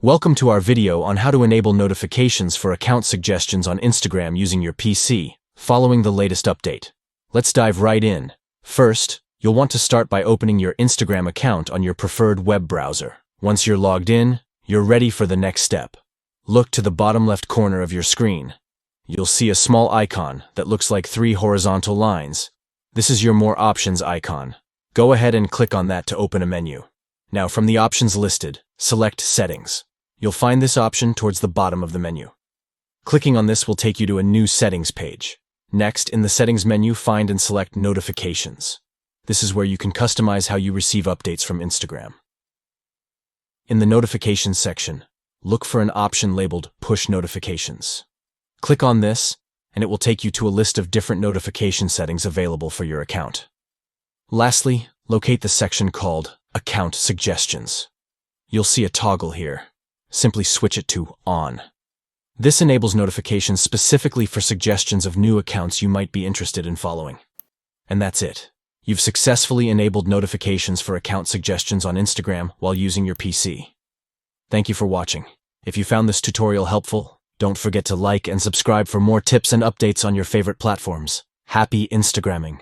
Welcome to our video on how to enable notifications for account suggestions on Instagram using your PC, following the latest update. Let's dive right in. First, you'll want to start by opening your Instagram account on your preferred web browser. Once you're logged in, you're ready for the next step. Look to the bottom left corner of your screen. You'll see a small icon that looks like 3 horizontal lines. This is your More Options icon. Go ahead and click on that to open a menu. Now, from the options listed, select Settings. You'll find this option towards the bottom of the menu. Clicking on this will take you to a new settings page. Next, in the settings menu, find and select Notifications. This is where you can customize how you receive updates from Instagram. In the Notifications section, look for an option labeled Push Notifications. Click on this, and it will take you to a list of different notification settings available for your account. Lastly, locate the section called Account Suggestions. You'll see a toggle here. Simply switch it to On. This enables notifications specifically for suggestions of new accounts you might be interested in following. And that's it. You've successfully enabled notifications for account suggestions on Instagram while using your PC. Thank you for watching. If you found this tutorial helpful, don't forget to like and subscribe for more tips and updates on your favorite platforms. Happy Instagramming!